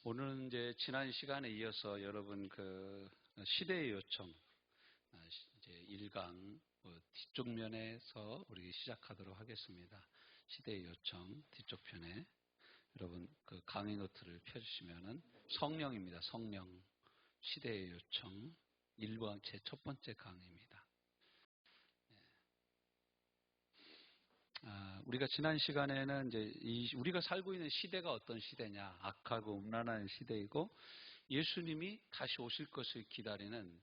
오늘은 이제 지난 시간에 이어서 여러분 시대의 요청 이제 1강 뒤쪽 면에서 우리 시작하도록 하겠습니다. 시대의 요청 뒤쪽 편에 여러분 강의 노트를 펴주시면은 성령입니다. 성령 시대의 요청 1강 제 첫 번째 강의입니다. 우리가 지난 시간에는 이제 우리가 살고 있는 시대가 어떤 시대냐, 악하고 음란한 시대이고 예수님이 다시 오실 것을 기다리는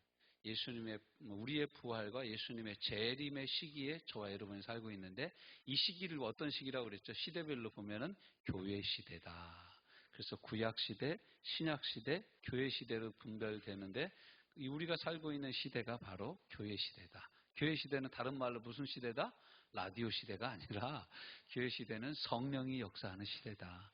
우리의 부활과 예수님의 재림의 시기에 저와 여러분이 살고 있는데, 이 시기를 어떤 시기라고 그랬죠? 시대별로 보면은 교회 시대다. 그래서 구약 시대, 신약 시대, 교회 시대로 분별되는데, 우리가 살고 있는 시대가 바로 교회 시대다. 교회 시대는 다른 말로 무슨 시대다? 라디오 시대가 아니라 교회 시대는 성령이 역사하는 시대다.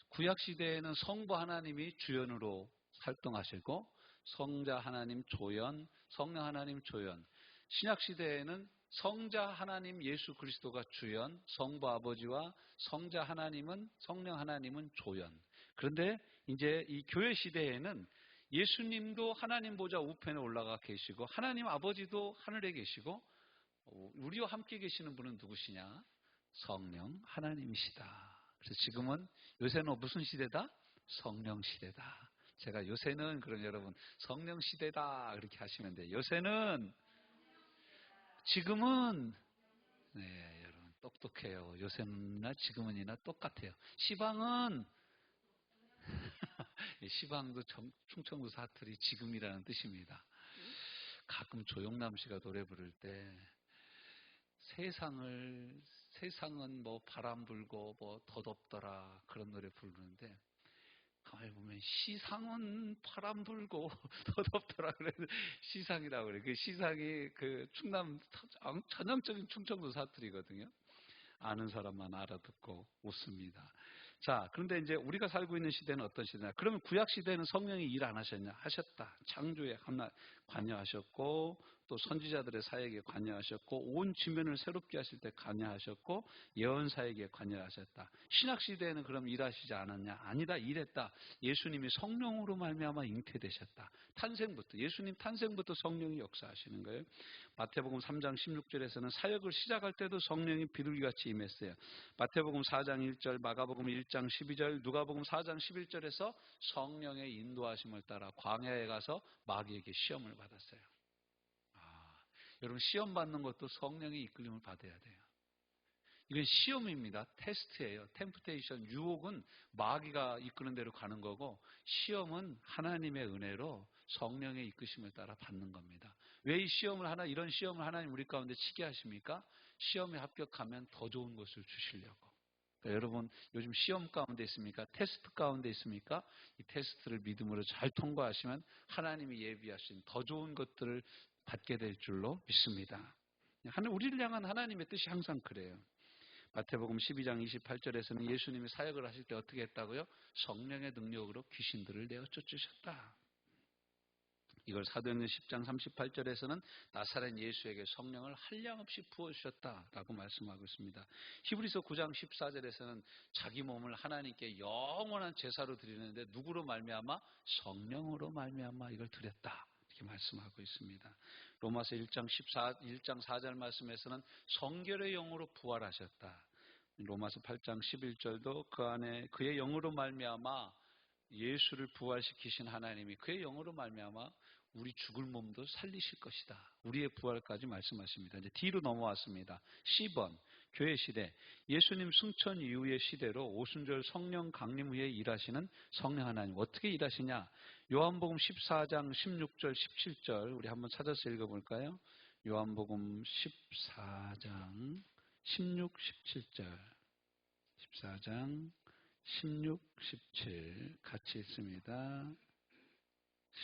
구약 시대에는 성부 하나님이 주연으로 활동하시고 성자 하나님 조연, 성령 하나님 조연. 신약 시대에는 성자 하나님 예수 그리스도가 주연, 성부 아버지와 성자 하나님은 성령 하나님은 조연. 그런데 이제 이 교회 시대에는 예수님도 하나님 보좌 우편에 올라가 계시고 하나님 아버지도 하늘에 계시고 우리와 함께 계시는 분은 누구시냐? 성령 하나님이시다. 그래서 지금은 요새는 무슨 시대다? 성령 시대다. 제가 요새는 그럼 여러분 성령 시대다 그렇게 하시면 돼요. 요새는 지금은 네 여러분 똑똑해요. 요새나 지금은이나 똑같아요. 시방은 시방도 충청도 사투리 지금이라는 뜻입니다. 가끔 조영남 씨가 노래 부를 때 세상은 뭐 바람 불고 뭐 덧없더라 그런 노래 부르는데, 가만히 보면 시상은 바람 불고 덧없더라 그래. 시상이라고 그래. 그 시상이 충남 전형적인 충청도 사투리거든요. 아는 사람만 알아듣고 웃습니다. 자, 그런데 이제 우리가 살고 있는 시대는 어떤 시대냐? 그러면 구약 시대는 성령이 일 안 하셨냐? 하셨다. 창조에 관여하셨고, 또 선지자들의 사역에 관여하셨고, 온 지면을 새롭게 하실 때 관여하셨고, 예언 사역에 관여하셨다. 신약 시대에는 그럼 일하시지 않았냐? 아니다, 일했다. 예수님이 성령으로 말미암아 잉태되셨다. 예수님 탄생부터 성령이 역사하시는 거예요. 마태복음 3장 16절에서는 사역을 시작할 때도 성령이 비둘기같이 임했어요. 마태복음 4장 1절, 마가복음 1장 12절, 누가복음 4장 11절에서 성령의 인도하심을 따라 광야에 가서 마귀에게 시험을 받았어요. 여러분 시험 받는 것도 성령의 이끌림을 받아야 돼요. 이건 시험입니다. 테스트예요. 템프테이션, 유혹은 마귀가 이끄는 대로 가는 거고, 시험은 하나님의 은혜로 성령의 이끄심을 따라 받는 겁니다. 왜 이런 시험을 하나님 우리 가운데 치게 하십니까? 시험에 합격하면 더 좋은 것을 주시려고. 그러니까 여러분 요즘 시험 가운데 있습니까? 테스트 가운데 있습니까? 이 테스트를 믿음으로 잘 통과하시면 하나님이 예비하신 더 좋은 것들을 받게 될 줄로 믿습니다. 우리를 향한 하나님의 뜻이 항상 그래요. 마태복음 12장 28절에서는 예수님이 사역을 하실 때 어떻게 했다고요? 성령의 능력으로 귀신들을 내어 쫓으셨다. 이걸 사도행전 10장 38절에서는 나사렛 예수에게 성령을 한량없이 부어주셨다라고 말씀하고 있습니다. 히브리서 9장 14절에서는 자기 몸을 하나님께 영원한 제사로 드리는데 누구로 말미암아? 성령으로 말미암아 이걸 드렸다. 이렇게 말씀하고 있습니다. 로마서 1장 4절 말씀에서는 성결의 영으로 부활하셨다. 로마서 8장 11절도 그 안에 그의 영으로 말미암아 예수를 부활시키신 하나님이 그의 영으로 말미암아 우리 죽을 몸도 살리실 것이다. 우리의 부활까지 말씀하십니다. 이제 뒤로 넘어왔습니다. 10번 교회 시대, 예수님 승천 이후의 시대로 오순절 성령 강림 후에 일하시는 성령 하나님. 어떻게 일하시냐? 요한복음 14장 16절 17절 우리 한번 찾아서 읽어볼까요? 요한복음 14장 16, 17절 14장 16, 17 같이 읽습니다.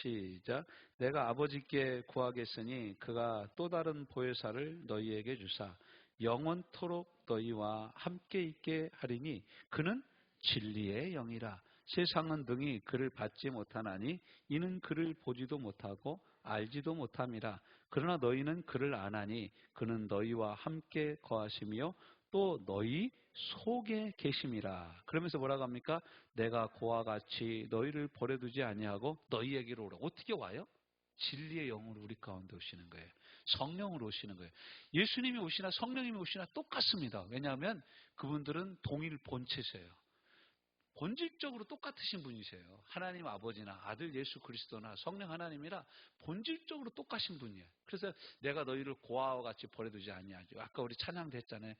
시작. 내가 아버지께 구하겠으니 그가 또 다른 보혜사를 너희에게 주사 영원토록 너희와 함께 있게 하리니 그는 진리의 영이라. 세상은 등이 그를 받지 못하나니 이는 그를 보지도 못하고 알지도 못함이라. 그러나 너희는 그를 아나니 그는 너희와 함께 거하시며 또 너희 속에 계심이라. 그러면서 뭐라고 합니까? 내가 그와 같이 너희를 버려두지 아니하고 너희에게로 오라. 어떻게 와요? 진리의 영으로 우리 가운데 오시는 거예요. 성령으로 오시는 거예요. 예수님이 오시나 성령님이 오시나 똑같습니다. 왜냐하면 그분들은 동일 본체세요. 본질적으로 똑같으신 분이세요. 하나님 아버지나 아들 예수 그리스도나 성령 하나님이라 본질적으로 똑같은 분이에요. 그래서 내가 너희를 고아와 같이 버려두지 아니하죠. 아까 우리 찬양도 했잖아요.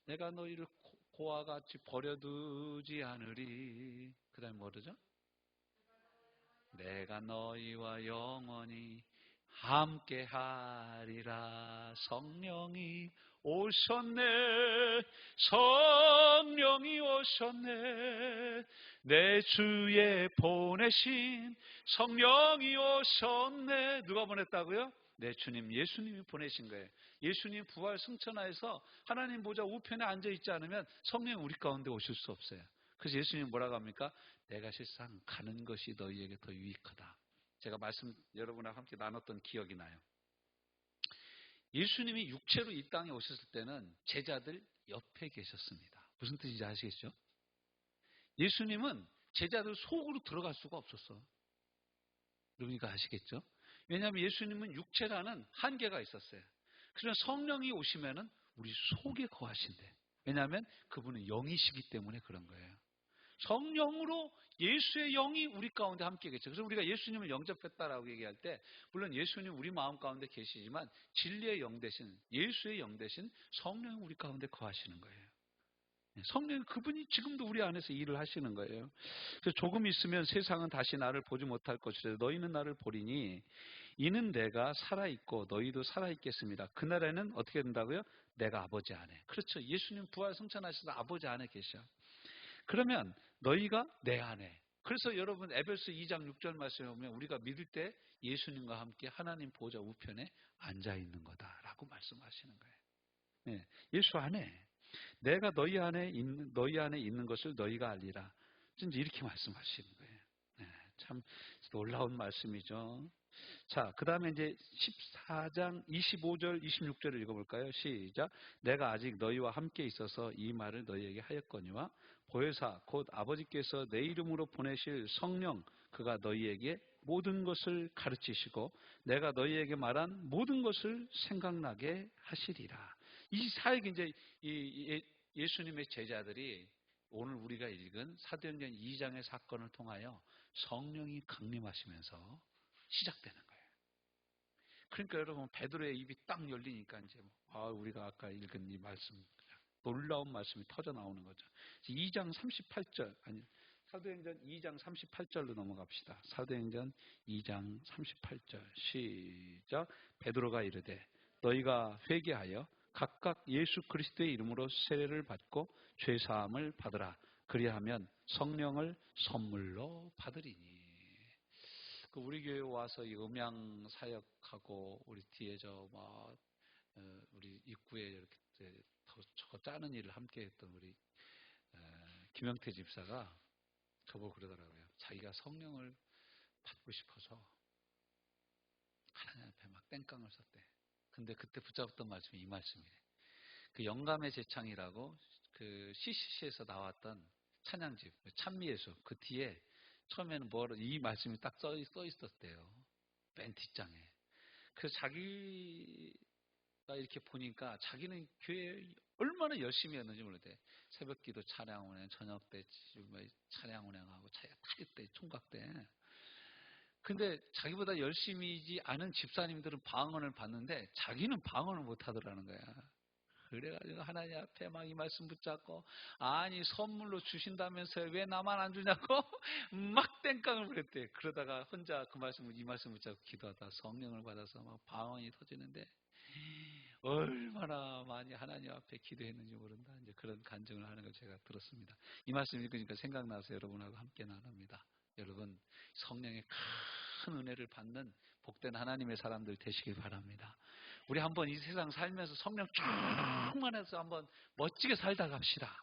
내가 너희를 고아와 같이 버려두지 않으리. 그 다음에 뭐르죠? 내가 너희와 영원히 함께하리라. 성령이 오셨네. 성령이 오셨네. 내 주에 보내신 성령이 오셨네. 누가 보냈다고요? 내 주님 예수님이 보내신 거예요. 예수님 부활 승천하여서 하나님 보좌 우편에 앉아있지 않으면 성령이 우리 가운데 오실 수 없어요. 그래서 예수님 뭐라고 합니까? 내가 실상 가는 것이 너희에게 더 유익하다. 제가 여러분하고 함께 나눴던 기억이 나요. 예수님이 육체로 이 땅에 오셨을 때는 제자들 옆에 계셨습니다. 무슨 뜻인지 아시겠죠? 예수님은 제자들 속으로 들어갈 수가 없었어. 그러니까 아시겠죠? 왜냐하면 예수님은 육체라는 한계가 있었어요. 그래서 성령이 오시면은 우리 속에 거하신대. 왜냐하면 그분은 영이시기 때문에 그런 거예요. 성령으로 예수의 영이 우리 가운데 함께 계셔. 그래서 우리가 예수님을 영접했다라고 얘기할 때 물론 예수님 우리 마음 가운데 계시지만 진리의 영 대신 예수의 영 대신 성령이 우리 가운데 거하시는 거예요. 성령 그분이 지금도 우리 안에서 일을 하시는 거예요. 그래서 조금 있으면 세상은 다시 나를 보지 못할 것이라 너희는 나를 보리니 이는 내가 살아있고 너희도 살아있겠습니다. 그날에는 어떻게 된다고요? 내가 아버지 안에. 그렇죠. 예수님 부활 승천하셔서 아버지 안에 계셔. 그러면 너희가 내 안에. 그래서 여러분 에베소 2장 6절 말씀에 보면 우리가 믿을 때 예수님과 함께 하나님 보좌 우편에 앉아있는 거다라고 말씀하시는 거예요. 네, 예수 안에. 내가 너희 안에 있는 것을 너희가 알리라. 이제 이렇게 말씀하시는 거예요. 네, 참 놀라운 말씀이죠. 자, 그 다음에 이제 14장 25절, 26절을 읽어볼까요? 시작. 내가 아직 너희와 함께 있어서 이 말을 너희에게 하였거니와 보혜사 곧 아버지께서 내 이름으로 보내실 성령 그가 너희에게 모든 것을 가르치시고 내가 너희에게 말한 모든 것을 생각나게 하시리라. 이 사역이 이제 예수님의 제자들이 오늘 우리가 읽은 사도행전 2장의 사건을 통하여 성령이 강림하시면서 시작되는 거예요. 그러니까 여러분 베드로의 입이 딱 열리니까 이제 우리가 아까 읽은 이 말씀 놀라운 말씀이 터져 나오는 거죠. 2장 38절 아니 사도행전 2장 38절로 넘어갑시다. 사도행전 2장 38절 시작. 베드로가 이르되 너희가 회개하여 각각 예수 그리스도의 이름으로 세례를 받고 죄 사함을 받으라. 그리하면 성령을 선물로 받으리니. 우리 교회 와서 이 음향 사역하고 우리 뒤에 우리 입구에 이렇게 저거 짜는 일을 함께 했던 우리 김영태 집사가 저보고 그러더라고요. 자기가 성령을 받고 싶어서 하나님 앞에 막 땡깡을 썼대. 근데 그때 붙잡았던 말씀이 이 말씀이래. 그 영감의 제창이라고 그 CCC에서 나왔던 찬양집 찬미예수 그 뒤에 처음에는 이 말씀이 딱 써 있었대요. 맨 뒷장에. 그래서 자기가 이렇게 보니까 자기는 교회에 얼마나 열심히 했는지 모르대. 새벽 기도 찬양 운행, 저녁 때 찬양 운행하고 탈 때, 총각 때. 근데 자기보다 열심히지 않은 집사님들은 방언을 받는데 자기는 방언을 못 하더라는 거야. 그래가지고 하나님 앞에 막 이 말씀 붙잡고 아니 선물로 주신다면서요 왜 나만 안 주냐고 막 땡깡을 부렸대. 그러다가 혼자 이 말씀 붙잡고 기도하다 성령을 받아서 막 방언이 터지는데 얼마나 많이 하나님 앞에 기도했는지 모른다. 이제 그런 간증을 하는 걸 제가 들었습니다. 이 말씀 읽으니까 생각나서 여러분하고 함께 나눕니다. 여러분 성령의 큰 은혜를 받는 복된 하나님의 사람들 되시길 바랍니다. 우리 한번 이 세상 살면서 성령 충만해서 한번 멋지게 살다 갑시다.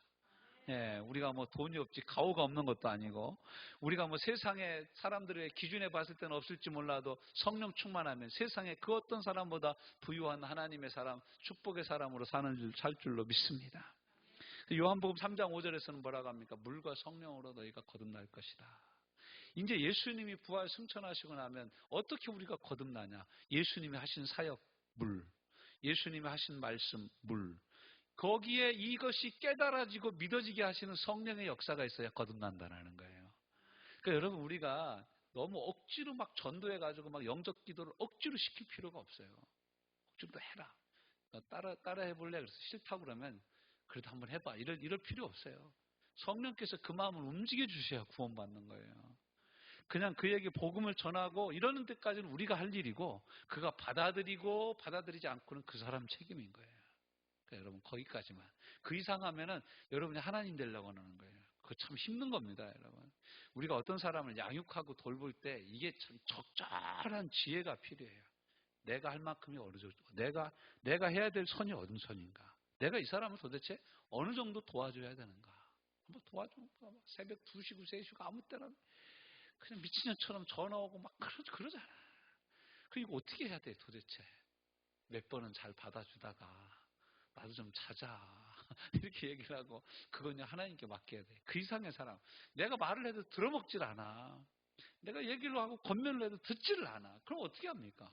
예, 우리가 돈이 없지 가오가 없는 것도 아니고 우리가 세상의 사람들의 기준에 봤을 때는 없을지 몰라도 성령 충만하면 세상에 그 어떤 사람보다 부유한 하나님의 사람, 축복의 사람으로 살 줄로 믿습니다. 요한복음 3장 5절에서는 뭐라고 합니까? 물과 성령으로 너희가 거듭날 것이다. 이제 예수님이 부활 승천하시고 나면 어떻게 우리가 거듭나냐? 예수님이 하신 사역, 물. 예수님이 하신 말씀, 물. 거기에 이것이 깨달아지고 믿어지게 하시는 성령의 역사가 있어야 거듭난다는 거예요. 그러니까 여러분, 우리가 너무 억지로 막 전도해가지고 막 영적 기도를 억지로 시킬 필요가 없어요. 억지로 해라. 따라 해볼래? 그래서 싫다고 그러면 그래도 한번 해봐. 이럴 필요 없어요. 성령께서 그 마음을 움직여 주셔야 구원받는 거예요. 그냥 그에게 복음을 전하고 이러는 데까지는 우리가 할 일이고, 그가 받아들이고 받아들이지 않고는 그 사람 책임인 거예요. 그러니까 여러분, 거기까지만. 그 이상 하면은 여러분이 하나님 되려고 하는 거예요. 그거 참 힘든 겁니다, 여러분. 우리가 어떤 사람을 양육하고 돌볼 때 이게 참 적절한 지혜가 필요해요. 내가 할 만큼이 어느 정도, 내가 해야 될 선이 어느 선인가? 내가 이 사람을 도대체 어느 정도 도와줘야 되는가? 한번 도와줘. 새벽 2시고 3시고 아무 때나 그냥 미친년처럼 전화 오고 막 그러잖아. 그리고 어떻게 해야 돼, 도대체? 몇 번은 잘 받아주다가 나도 좀 자자 이렇게 얘기를 하고, 그건 하나님께 맡겨야 돼. 그 이상의 사람, 내가 말을 해도 들어먹질 않아. 내가 얘기를 하고 권면을 해도 듣지를 않아. 그럼 어떻게 합니까?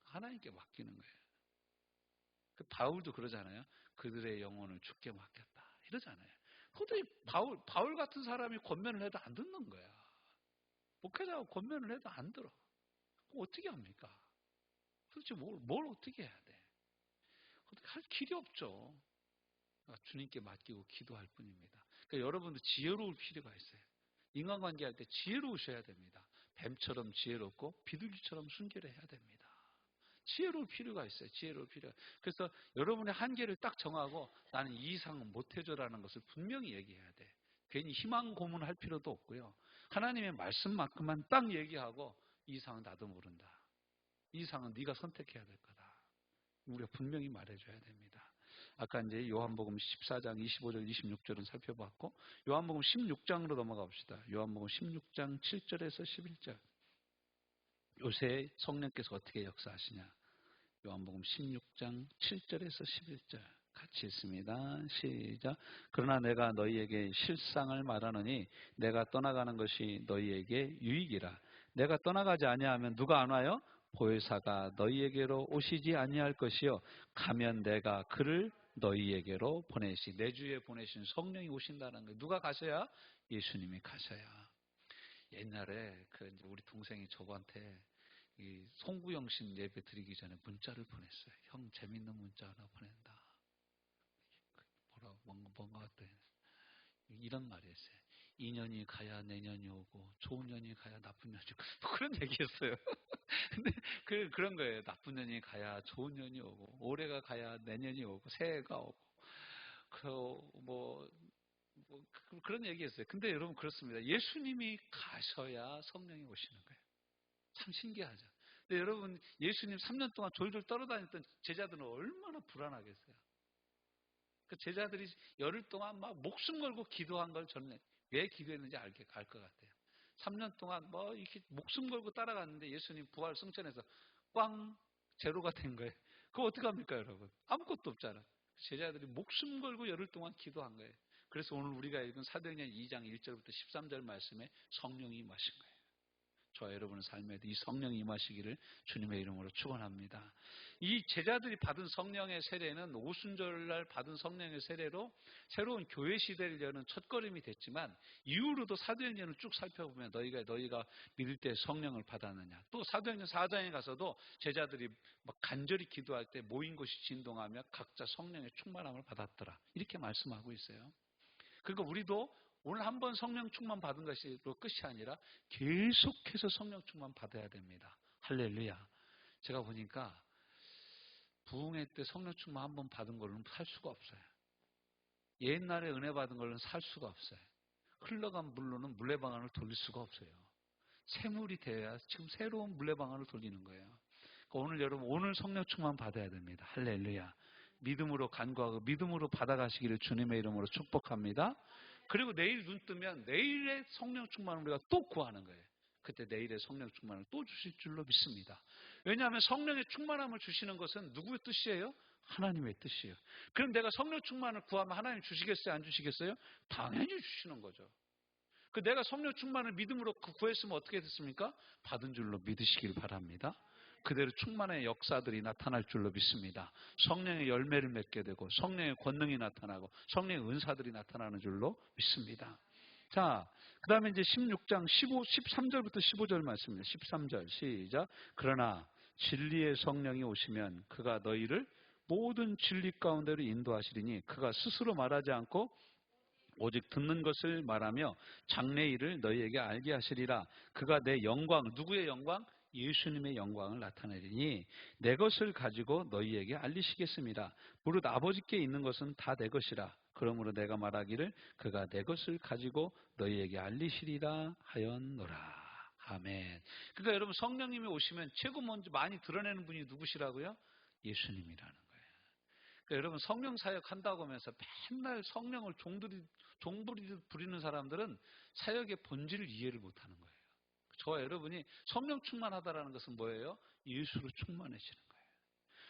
하나님께 맡기는 거예요. 그 바울도 그러잖아요. 그들의 영혼을 주께 맡겼다 이러잖아요. 도저히 바울 같은 사람이 권면을 해도 안 듣는 거야. 목회자가 권면을 해도 안 들어. 그럼 어떻게 합니까? 도대체 뭘 어떻게 해야 돼? 어떻게 할 길이 없죠. 그러니까 주님께 맡기고 기도할 뿐입니다. 그러니까 여러분도 지혜로울 필요가 있어요. 인간관계 할 때 지혜로우셔야 됩니다. 뱀처럼 지혜롭고 비둘기처럼 순결해야 됩니다. 지혜로울 필요가 있어요. 지혜로울 필요가. 그래서 여러분의 한계를 딱 정하고 나는 이 이상은 못해줘라는 것을 분명히 얘기해야 돼. 괜히 희망 고문할 필요도 없고요. 하나님의 말씀만큼만 딱 얘기하고 이 이상은 나도 모른다. 이 이상은 네가 선택해야 될 거다. 우리가 분명히 말해줘야 됩니다. 아까 이제 요한복음 14장 25절 26절은 살펴봤고, 요한복음 16장으로 넘어가 봅시다. 요한복음 16장 7절에서 11절. 요새 성령께서 어떻게 역사하시냐? 요한복음 16장 7절에서 11절 같이 읽습니다. 시작. 그러나 내가 너희에게 실상을 말하노니 내가 떠나가는 것이 너희에게 유익이라. 내가 떠나가지 아니하면 누가 안 와요? 보혜사가 너희에게로 오시지 아니할 것이요 가면 내가 그를 너희에게로 보내시. 내 주에 보내신 성령이 오신다는 거예요. 누가 가셔야? 예수님이 가셔야. 옛날에 이제 우리 동생이 저한테 이 송구영신 예배 드리기 전에 문자를 보냈어요. 형, 재밌는 문자 하나 보낸다. 뭔가 같아. 이런 말이었어요. 2년이 가야 내년이 오고 좋은 년이 가야 나쁜 년이 오고 그런 얘기였어요. 근데 그런 거예요. 나쁜 년이 가야 좋은 년이 오고 올해가 가야 내년이 오고 새해가 오고 그런 얘기였어요. 근데 여러분, 그렇습니다. 예수님이 가셔야 성령이 오시는 거예요. 참 신기하죠. 근데 여러분, 예수님 3년 동안 졸졸 떨어다녔던 제자들은 얼마나 불안하겠어요. 그 제자들이 열흘 동안 막 목숨 걸고 기도한 걸 저는 왜 기도했는지 알 것 같아요. 3년 동안 이렇게 목숨 걸고 따라갔는데 예수님 부활 승천해서 꽝 제로가 된 거예요. 그거 어떻게 합니까, 여러분? 아무것도 없잖아. 제자들이 목숨 걸고 열흘 동안 기도한 거예요. 그래서 오늘 우리가 읽은 사도행전 2장 1절부터 13절 말씀에 성령이 임하신 거예요. 저와 여러분의 삶에도 이 성령이 임하시기를 주님의 이름으로 축원합니다. 이 제자들이 받은 성령의 세례는 오순절날 받은 성령의 세례로 새로운 교회 시대를 여는 첫걸음이 됐지만, 이후로도 사도행전을 쭉 살펴보면 너희가 믿을 때 성령을 받았느냐, 또 사도행전 4장에 가서도 제자들이 막 간절히 기도할 때 모인 곳이 진동하며 각자 성령의 충만함을 받았더라, 이렇게 말씀하고 있어요. 그러니까 우리도 오늘 한 번 성령 충만 받은 것이 끝이 아니라 계속해서 성령 충만 받아야 됩니다. 할렐루야. 제가 보니까 부흥회 때 성령 충만 한 번 받은 걸로는 살 수가 없어요. 옛날에 은혜 받은 걸로는 살 수가 없어요. 흘러간 물로는 물레방아를 돌릴 수가 없어요. 새물이 돼야 지금 새로운 물레방아를 돌리는 거예요. 그러니까 오늘 성령 충만 받아야 됩니다. 할렐루야. 믿음으로 간구하고 믿음으로 받아가시기를 주님의 이름으로 축복합니다. 그리고 내일 눈 뜨면 내일의 성령 충만을 우리가 또 구하는 거예요. 그때 내일의 성령 충만을 또 주실 줄로 믿습니다. 왜냐하면 성령의 충만함을 주시는 것은 누구의 뜻이에요? 하나님의 뜻이에요. 그럼 내가 성령 충만을 구하면 하나님 주시겠어요? 안 주시겠어요? 당연히 주시는 거죠. 그 내가 성령 충만을 믿음으로 구했으면 어떻게 됐습니까? 받은 줄로 믿으시길 바랍니다. 그대로 충만의 역사들이 나타날 줄로 믿습니다. 성령의 열매를 맺게 되고 성령의 권능이 나타나고 성령의 은사들이 나타나는 줄로 믿습니다. 자, 그 다음에 이제 16장 13절부터 15절 말씀입니다. 13절 시작. 그러나 진리의 성령이 오시면 그가 너희를 모든 진리 가운데로 인도하시리니 그가 스스로 말하지 않고 오직 듣는 것을 말하며 장래일을 너희에게 알게 하시리라. 그가 내 영광, 누구의 영광? 예수님의 영광을 나타내리니 내 것을 가지고 너희에게 알리시겠습니다. 무릇 아버지께 있는 것은 다 내 것이라. 그러므로 내가 말하기를 그가 내 것을 가지고 너희에게 알리시리라 하였노라. 아멘. 그러니까 여러분 성령님이 오시면 최고 먼저 많이 드러내는 분이 누구시라고요? 예수님이라는 거예요. 그러니까 여러분 성령 사역 한다고 하면서 맨날 성령을 종부리듯 부리는 사람들은 사역의 본질을 이해를 못하는 거예요. 저와 여러분이 성령 충만하다라는 것은 뭐예요? 예수로 충만해지는 거예요.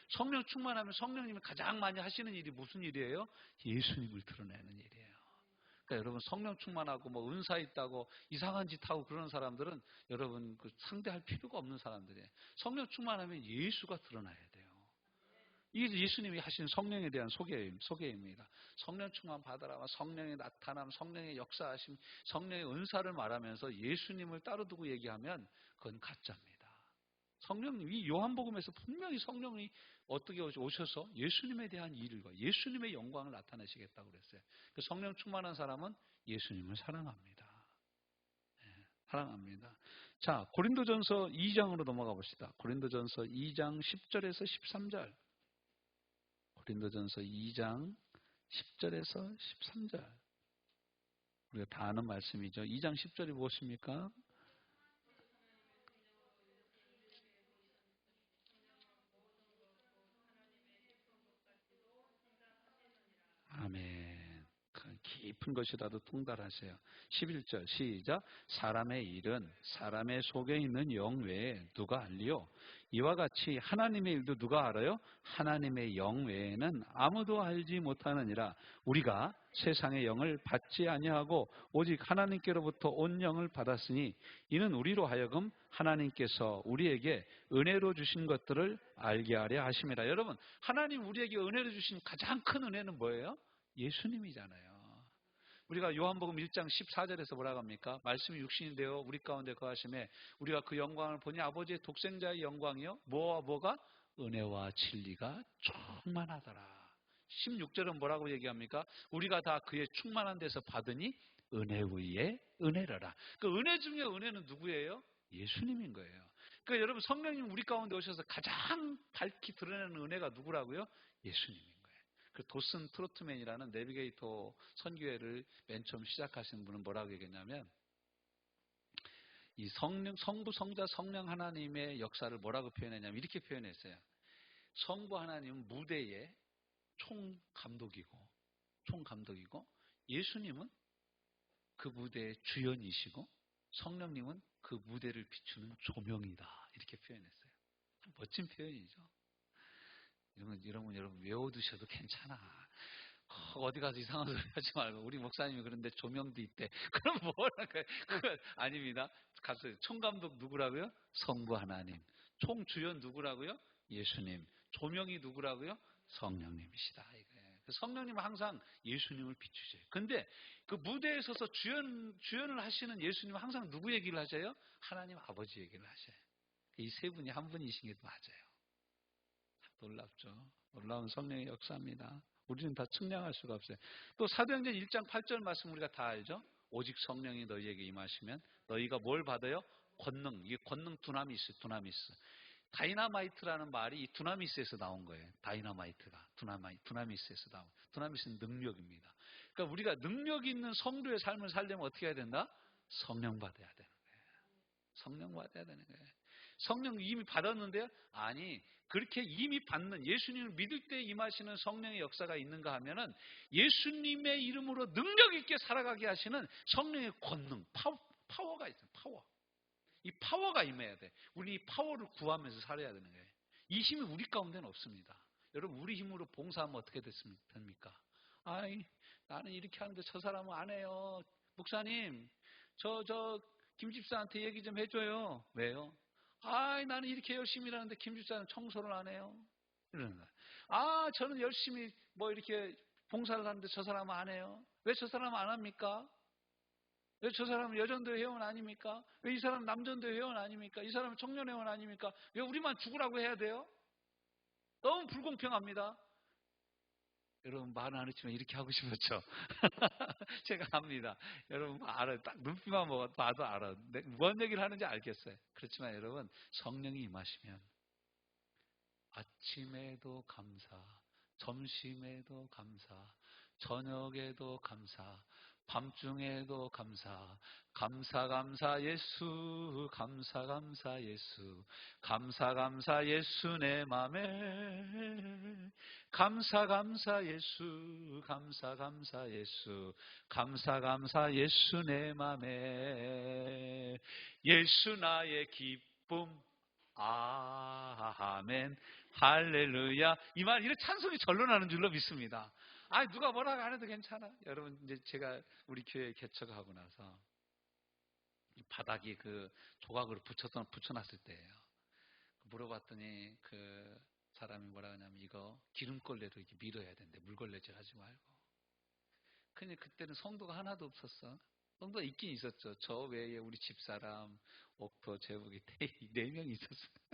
성령 충만하면 성령님이 가장 많이 하시는 일이 무슨 일이에요? 예수님을 드러내는 일이에요. 그러니까 여러분 성령 충만하고 뭐 은사 있다고 이상한 짓 하고 그러는 사람들은 여러분 그 상대할 필요가 없는 사람들이에요. 성령 충만하면 예수가 드러나야 돼요. 이게 예수님이 하신 성령에 대한 소개입니다. 성령 충만 받으라, 성령의 나타남, 성령의 역사하심, 성령의 은사를 말하면서 예수님을 따로 두고 얘기하면 그건 가짜입니다. 성령님, 이 요한복음에서 분명히 성령이 어떻게 오셔서 예수님에 대한 일과 예수님의 영광을 나타내시겠다고 그랬어요. 그 성령 충만한 사람은 예수님을 사랑합니다. 네, 사랑합니다. 자, 고린도전서 2장으로 넘어가 봅시다. 고린도전서 2장 10절에서 13절. 고린도전서 2장 10절에서 13절. 우리가 다 아는 말씀이죠. 2장 10절이 무엇입니까? 아멘. 깊은 것이라도 통달하세요. 11절 시작. 사람의 일은 사람의 속에 있는 영 외에 누가 알리요? 이와 같이 하나님의 일도 누가 알아요? 하나님의 영 외에는 아무도 알지 못하느니라. 우리가 세상의 영을 받지 아니하고 오직 하나님께로부터 온 영을 받았으니 이는 우리로 하여금 하나님께서 우리에게 은혜로 주신 것들을 알게 하려 하심이라. 여러분, 하나님 우리에게 은혜로 주신 가장 큰 은혜는 뭐예요? 예수님이잖아요. 우리가 요한복음 1장 14절에서 뭐라고 합니까? 말씀이 육신이 되어 우리 가운데 거하심에 우리가 그 영광을 보니 아버지의 독생자의 영광이요. 뭐가? 은혜와 진리가 충만하더라. 16절은 뭐라고 얘기합니까? 우리가 다 그의 충만한 데서 받으니 은혜 위에 은혜라라. 그 은혜 중에 은혜는 누구예요? 예수님인 거예요. 그러니까 여러분 성령님 우리 가운데 오셔서 가장 밝히 드러내는 은혜가 누구라고요? 예수님입니다. 그 도슨 트로트맨이라는 내비게이터 선교회를 맨 처음 시작하신 분은 뭐라고 얘기했냐면 이 성부, 성자, 성령 하나님의 역사를 뭐라고 표현했냐면 이렇게 표현했어요. 성부 하나님은 무대의 총감독이고 예수님은 그 무대의 주연이시고 성령님은 그 무대를 비추는 조명이다. 이렇게 표현했어요. 멋진 표현이죠. 이런 건 여러분 외워두셔도 괜찮아. 어디 가서 이상한 소리 하지 말고 우리 목사님이 그런데 조명도 있대. 그럼 뭐라 그래? 그건 아닙니다. 가서 총감독 누구라고요? 성부 하나님. 총주연 누구라고요? 예수님. 조명이 누구라고요? 성령님이시다. 이거예요. 성령님은 항상 예수님을 비추셔요. 근데 그 무대에 서서 주연을 하시는 예수님은 항상 누구 얘기를 하셔요? 하나님 아버지 얘기를 하셔요. 이 세 분이 한 분이신 게 맞아요. 놀랍죠. 놀라운 성령의 역사입니다. 우리는 다 측량할 수가 없어요. 또 사도행전 1장 8절 말씀 우리가 다 알죠. 오직 성령이 너희에게 임하시면 너희가 뭘 받아요? 권능. 이게 권능 두나미스. 다이나마이트라는 말이 이 두나미스에서 나온 거예요. 다이나마이트가 두나미스에서 나온. 두나미스는 능력입니다. 그러니까 우리가 능력 있는 성도의 삶을 살려면 어떻게 해야 된다? 성령 받아야 되는 거예요. 성령 받아야 되는 거예요. 성령 이미 받았는데요? 아니, 그렇게 이미 받는 예수님을 믿을 때 임하시는 성령의 역사가 있는가 하면은 예수님의 이름으로 능력 있게 살아가게 하시는 성령의 권능, 파워가 있어요. 이 파워가 임해야 돼. 우리 이 파워를 구하면서 살아야 되는 거예요. 이 힘이 우리 가운데는 없습니다. 여러분, 우리 힘으로 봉사하면 어떻게 됩니까? 아이, 나는 이렇게 하는데 저 사람은 안 해요. 목사님, 김 집사한테 얘기 좀 해줘요. 왜요? 아이, 나는 이렇게 열심히 일하는데 김 집사는 청소를 안 해요. 이러는 거야. 아, 저는 열심히 뭐 이렇게 봉사를 하는데 저 사람은 안 해요. 왜 저 사람은 안 합니까? 왜 저 사람은 여전도 회원 아닙니까? 왜 이 사람은 남전도 회원 아닙니까? 이 사람은 청년 회원 아닙니까? 왜 우리만 죽으라고 해야 돼요? 너무 불공평합니다. 여러분, 말은 안 했지만 이렇게 하고 싶었죠. 제가 압니다. 여러분 알아요. 딱 눈빛만 봐도 알아요. 뭔 얘기를 하는지 알겠어요. 그렇지만 여러분, 성령이 임하시면 아침에도 감사, 점심에도 감사, 저녁에도 감사, 밤중에도 감사, 감사 예수, 감사 예수, 감사 예수 내 맘에, 감사 예수, 감사 예수, 감사 예수 내 맘에, 예수 나의 기쁨, 아멘, 할렐루야. 이 말, 이런 찬송이 절로 나는 줄로 믿습니다. 아, 누가 뭐라고 안 해도 괜찮아. 여러분, 이제 제가 우리 교회 개척하고 나서 바닥이 그 조각으로 붙여놨을 때예요. 물어봤더니 그 사람이 뭐라 하냐면, 이거 기름걸레로 이렇게 밀어야 된대. 물걸레질 하지 말고. 근데 그때는 성도가 하나도 없었어. 성도가 있긴 있었죠. 저 외에 우리 집사람, 옥토, 제복이 4명이 있었어요.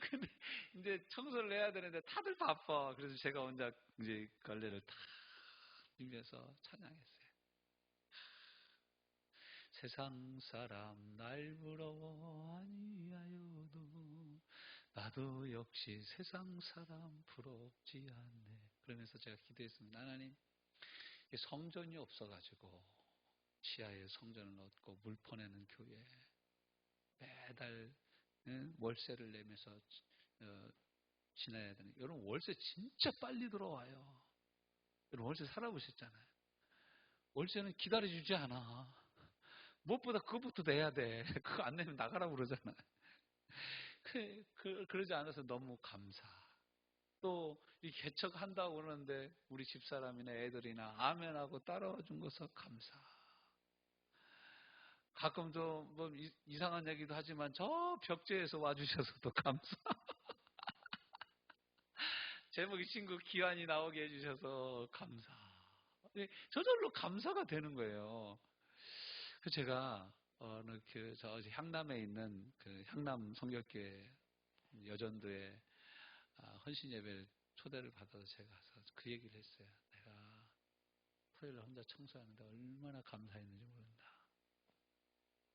근데 이제 청소를 해야 되는데 다들 바빠. 그래서 제가 혼자 이제 걸레를 다 밀면서 찬양했어요. 세상 사람 날 부러워 아니하여도 나도 역시 세상 사람 부럽지 않네. 그러면서 제가 기도했습니다. 하나님, 성전이 없어가지고 지하에 성전을 얻고 물 퍼내는 교회, 매달 월세를 내면서 지나야 되는. 여러분, 월세 진짜 빨리 들어와요. 여러분, 월세 살아보셨잖아요. 월세는 기다려주지 않아. 무엇보다 그것부터 내야 돼. 그거 안 내면 나가라고 그러잖아요. 그러지 않아서 너무 감사. 또 이 개척한다고 그러는데 우리 집사람이나 애들이나 아멘하고 따라와 준 것을 감사. 가끔 좀 뭐 이상한 얘기도 하지만 저 벽제에서 와주셔서도 감사. 제목이 친구 기환이 나오게 해주셔서 감사. 저절로 감사가 되는 거예요. 제가 어느 저 향남에 있는 그 향남 성결교회 여전도에 헌신 예배를 초대를 받아서 제가 가서 그 얘기를 했어요. 내가 토요일 혼자 청소하는데 얼마나 감사했는지 모른다.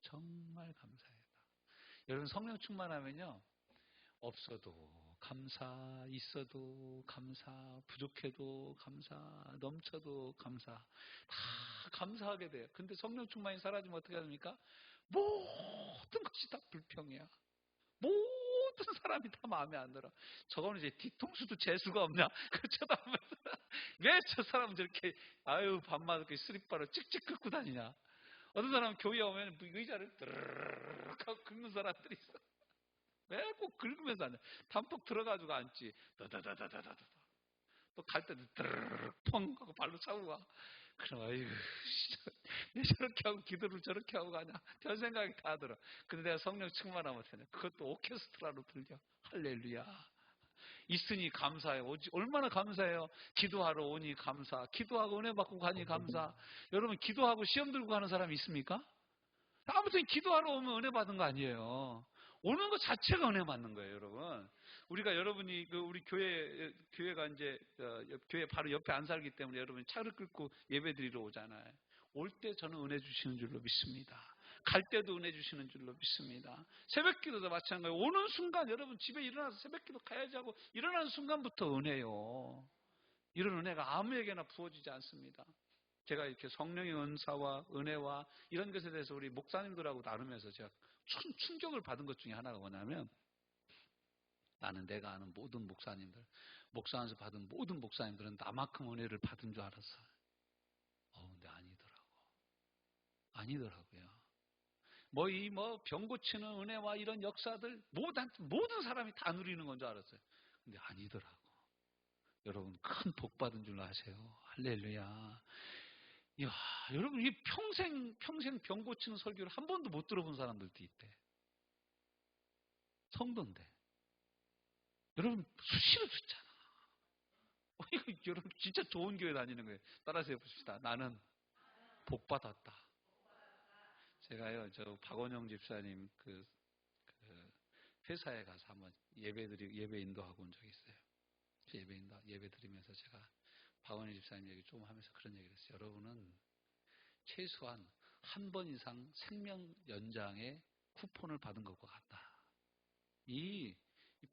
정말 감사했다. 여러분, 성령 충만하면요, 없어도 감사, 있어도 감사, 부족해도 감사, 넘쳐도 감사, 다 감사하게 돼요. 근데 성령 충만이 사라지면 어떻게 합니까? 모든 것이 다 불평이야. 모든 사람이 다 마음에 안 들어. 저거는 이제 뒤통수도 재수가 없냐? 그 쳐다보면서 왜 저 사람은 저렇게 아유 밤마다 그 스리바로 찍찍 긁고 다니냐? 어떤 사람은 교회 오면 의자를 드르륵 하고 긁는 사람들이 있어. 왜 꼭 긁으면서 앉아? 단폭 들어가지고 앉지. 다다다다다다. 또 갈 때도 드르륵 펑 하고 발로 차고 가. 그럼 아이고 왜 저렇게 하고 기도를 저렇게 하고 가냐? 별 생각이 다 들어. 근데 내가 성령 충만하면 되냐? 그것도 오케스트라로 들려. 할렐루야. 있으니 감사해. 얼마나 감사해요. 기도하러 오니 감사. 기도하고 은혜 받고 가니 감사. 여러분, 기도하고 시험 들고 가는 사람이 있습니까? 아무튼 기도하러 오면 은혜 받은 거 아니에요. 오는 것 자체가 은혜 받는 거예요, 여러분. 우리가 여러분이 우리 교회가 이제 교회 바로 옆에 안 살기 때문에 여러분이 차를 끌고 예배 드리러 오잖아요. 올 때 저는 은혜 주시는 줄로 믿습니다. 갈 때도 은혜 주시는 줄로 믿습니다. 새벽 기도도 마찬가지예요. 오는 순간 여러분 집에 일어나서 새벽 기도 가야지 하고 일어나는 순간부터 은혜요. 이런 은혜가 아무에게나 부어지지 않습니다. 제가 이렇게 성령의 은사와 은혜와 이런 것에 대해서 우리 목사님들하고 나누면서 제가 충격을 받은 것 중에 하나가 뭐냐면, 나는 내가 아는 모든 목사님들, 목사한테 받은 모든 목사님들은 나만큼 은혜를 받은 줄 알았어요. 근데 아니더라고요. 병 고치는 은혜와 이런 역사들 모든 사람이 다 누리는 건 줄 알았어요. 근데 아니더라고. 여러분 큰 복 받은 줄 아세요. 할렐루야. 이야, 여러분 이 평생 병 고치는 설교를 한 번도 못 들어본 사람들도 있대. 성도인데. 여러분 수시로 듣잖아. 이거 여러분 진짜 좋은 교회 다니는 거예요. 따라서 해봅시다. 나는 복 받았다. 제가요, 저 박원영 집사님 그 회사에 가서 한번 예배 인도하고 온 적이 있어요. 예배 드리면서 제가 박원영 집사님 얘기 조금 하면서 그런 얘기를 했어요. 여러분은 최소한 한 번 이상 생명 연장의 쿠폰을 받은 것과 같다. 이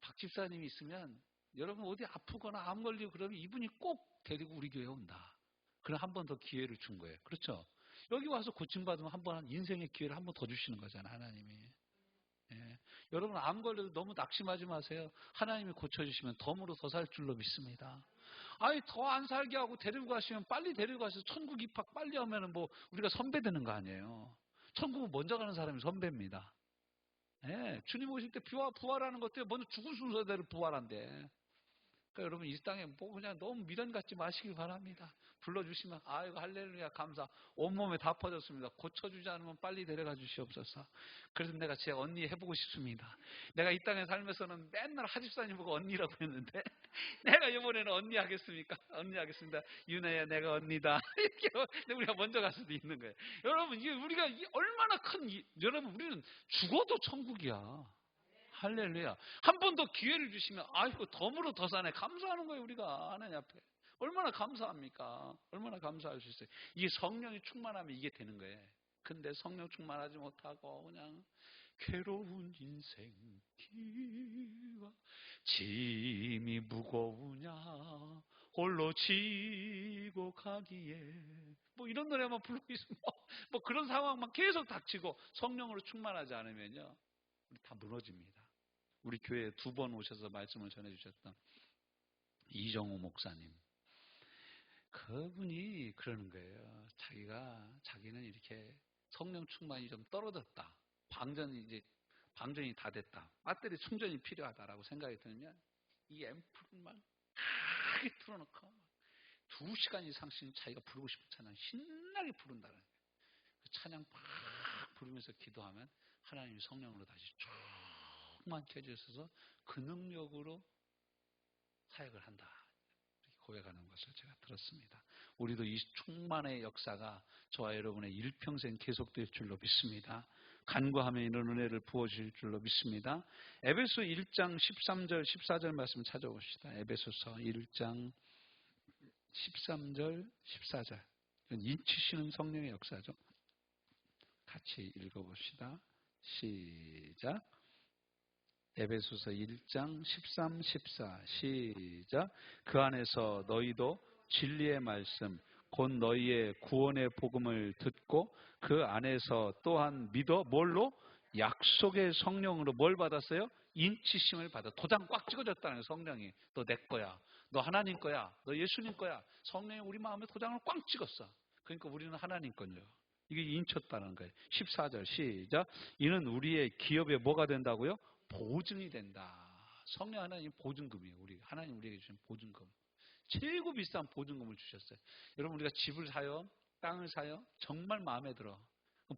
박 집사님이 있으면 여러분 어디 아프거나 암 걸리고 그러면 이분이 꼭 데리고 우리 교회에 온다. 그럼 한 번 더 기회를 준 거예요. 그렇죠? 여기 와서 고침받으면 한 번 인생의 기회를 한 번 더 주시는 거잖아요. 하나님이. 예. 여러분 암 걸려도 너무 낙심하지 마세요. 하나님이 고쳐주시면 덤으로 더 살 줄로 믿습니다. 아니 더 안 살게 하고 데리고 가시면 빨리 데리고 가서 천국 입학 빨리 하면은 뭐 우리가 선배 되는 거 아니에요. 천국은 먼저 가는 사람이 선배입니다. 예. 주님 오실 때 부활하는 것도 먼저 죽은 순서대로 부활한대. 그러니까 여러분 이 땅에 뭐 그냥 너무 미련 갖지 마시길 바랍니다. 불러주시면 아이고 할렐루야 감사. 온몸에 다 퍼졌습니다. 고쳐주지 않으면 빨리 데려가 주시옵소서. 그래서 내가 제 언니 해보고 싶습니다. 내가 이 땅에 살면서는 맨날 하집사님 보고 언니라고 했는데 내가 이번에는 언니 하겠습니까? 언니 하겠습니다. 윤아야 내가 언니다. 이렇게 우리가 먼저 갈 수도 있는 거예요. 여러분 우리가 얼마나 여러분 우리는 죽어도 천국이야. 할렐루야. 한 번 더 기회를 주시면 아이고 덤으로 더 사네. 감사하는 거예요. 우리가 하나님 앞에. 얼마나 감사합니까? 얼마나 감사할 수 있어요. 이게 성령이 충만하면 이게 되는 거예요. 근데 성령 충만하지 못하고 그냥 괴로운 인생 기와 짐이 무거우냐 홀로 지고 가기에 뭐 이런 노래만 부르고 있으면 뭐 그런 상황만 계속 닥치고 성령으로 충만하지 않으면요 우리 다 무너집니다. 우리 교회에 2번 오셔서 말씀을 전해주셨던 이정호 목사님. 그분이 그러는 거예요. 자기는 이렇게 성령 충만이 좀 떨어졌다. 방전이 다 됐다. 배터리 충전이 필요하다라고 생각이 들면 이 앰프를 막 크게 틀어놓고 2시간 이상씩 자기가 부르고 싶은 찬양 신나게 부른다는 거예요. 그 찬양 막 부르면서 기도하면 하나님이 성령으로 다시 충만케 해주셔서 그 능력으로 사역을 한다. 이렇게 고백하는 것을 제가 들었습니다. 우리도 이 충만의 역사가 저와 여러분의 일평생 계속될 줄로 믿습니다. 간구하며 이런 은혜를 부어주실 줄로 믿습니다. 에베소 1장 13절 14절 말씀 찾아봅시다. 에베소서 1장 13절 14절 인치시는 성령의 역사죠. 같이 읽어봅시다. 시작. 에베소서 1장 13, 14 시작. 그 안에서 너희도 진리의 말씀 곧 너희의 구원의 복음을 듣고 그 안에서 또한 믿어 뭘로? 약속의 성령으로 뭘 받았어요? 인치심을 받아. 도장 꽉 찍어줬다는 성령이. 너 내 거야. 너 하나님 거야. 너 예수님 거야. 성령이 우리 마음에 도장을 꽉 찍었어. 그러니까 우리는 하나님 거죠. 이게 인쳤다는 거예요. 14절 시작. 이는 우리의 기업에 뭐가 된다고요? 보증이 된다. 성령 하나님 보증금이에요. 하나님 우리에게 주신 보증금. 최고 비싼 보증금을 주셨어요. 여러분 우리가 집을 사요, 땅을 사요. 정말 마음에 들어.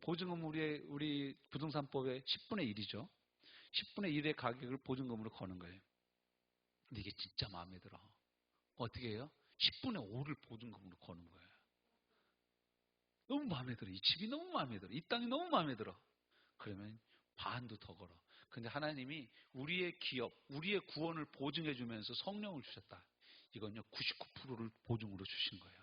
보증금 우리 부동산법의 10분의 1이죠. 10분의 1의 가격을 보증금으로 거는 거예요. 근데 이게 진짜 마음에 들어. 어떻게 해요? 10분의 5를 보증금으로 거는 거예요. 너무 마음에 들어. 이 집이 너무 마음에 들어. 이 땅이 너무 마음에 들어. 그러면 반도 더 걸어. 근데 하나님이 우리의 기업, 우리의 구원을 보증해 주면서 성령을 주셨다. 이건요 99%를 보증으로 주신 거예요.